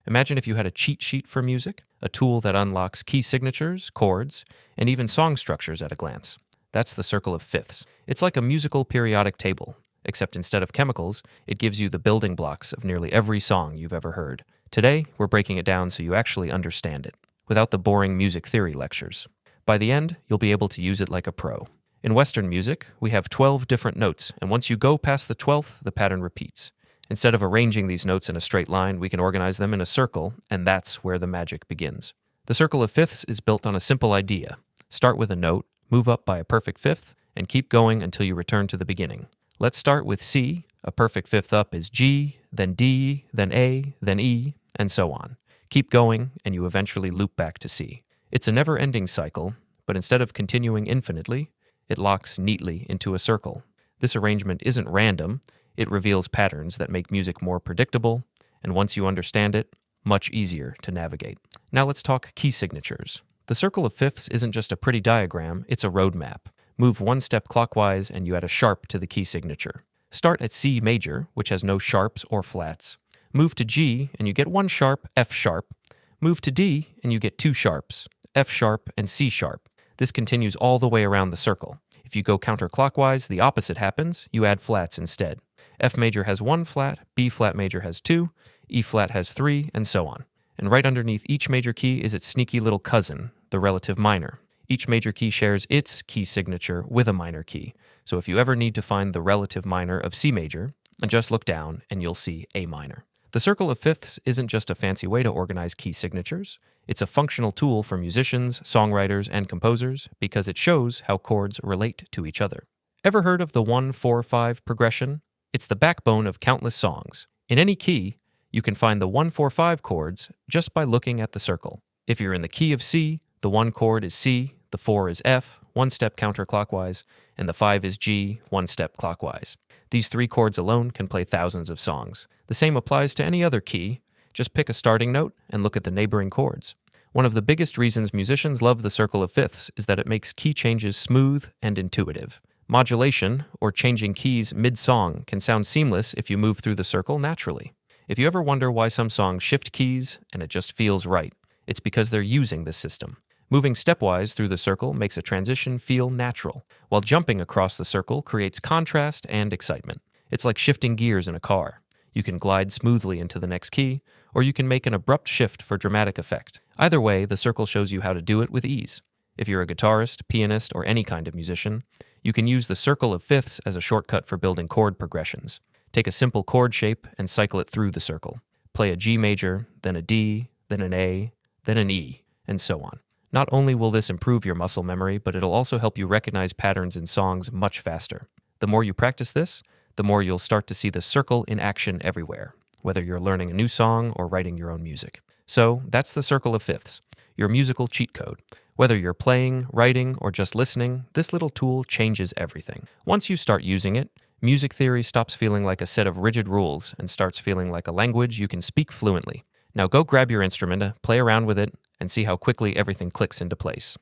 Imagine if you had a cheat sheet for music, a tool that unlocks key signatures, chords, and even song structures at a glance. That's the circle of fifths. It's like a musical periodic table, except instead of chemicals, it gives you the building blocks of nearly every song you've ever heard. Today, we're breaking it down so you actually understand it, without the boring music theory lectures. By the end, you'll be able to use it like a pro. In Western music, we have 12 different notes, and once you go past the 12th, the pattern repeats. Instead of arranging these notes in a straight line, we can organize them in a circle, and that's where the magic begins. The circle of fifths is built on a simple idea. Start with a note, move up by a perfect fifth, and keep going until you return to the beginning. Let's start with C. A perfect fifth up is G, then D, then A, then E, and so on. Keep going, and you eventually loop back to C. It's a never-ending cycle, but instead of continuing infinitely, it locks neatly into a circle. This arrangement isn't random. It reveals patterns that make music more predictable, and once you understand it, much easier to navigate. Now let's talk key signatures. The circle of fifths isn't just a pretty diagram, it's a roadmap. Move one step clockwise and you add a sharp to the key signature. Start at C major, which has no sharps or flats. Move to G and you get one sharp, F sharp. Move to D and you get two sharps, F sharp and C sharp. This continues all the way around the circle. If you go counterclockwise, the opposite happens. You add flats instead. F major has one flat, B flat major has two, E flat has three, and so on. And right underneath each major key is its sneaky little cousin, the relative minor. Each major key shares its key signature with a minor key. So if you ever need to find the relative minor of C major, just look down and you'll see A minor. The circle of fifths isn't just a fancy way to organize key signatures. It's a functional tool for musicians, songwriters, and composers because it shows how chords relate to each other. Ever heard of the 1-4-5 progression? It's the backbone of countless songs. In any key, you can find the 1-4-5 chords just by looking at the circle. If you're in the key of C, the 1 chord is C, the 4 is F, 1 step counterclockwise, and the 5 is G, 1 step clockwise. These 3 chords alone can play thousands of songs. The same applies to any other key. Just pick a starting note and look at the neighboring chords. One of the biggest reasons musicians love the circle of fifths is that it makes key changes smooth and intuitive. Modulation, or changing keys mid-song, can sound seamless if you move through the circle naturally. If you ever wonder why some songs shift keys and it just feels right, it's because they're using this system. Moving stepwise through the circle makes a transition feel natural, while jumping across the circle creates contrast and excitement. It's like shifting gears in a car. You can glide smoothly into the next key, or you can make an abrupt shift for dramatic effect. Either way, the circle shows you how to do it with ease. If you're a guitarist, pianist, or any kind of musician, you can use the circle of fifths as a shortcut for building chord progressions. Take a simple chord shape and cycle it through the circle. Play a G major, then a D, then an A, then an E, and so on. Not only will this improve your muscle memory, but it'll also help you recognize patterns in songs much faster. The more you practice this, the more you'll start to see the circle in action everywhere, whether you're learning a new song or writing your own music. So that's the circle of fifths, your musical cheat code. Whether you're playing, writing, or just listening, this little tool changes everything. Once you start using it, music theory stops feeling like a set of rigid rules and starts feeling like a language you can speak fluently. Now go grab your instrument, play around with it, and see how quickly everything clicks into place.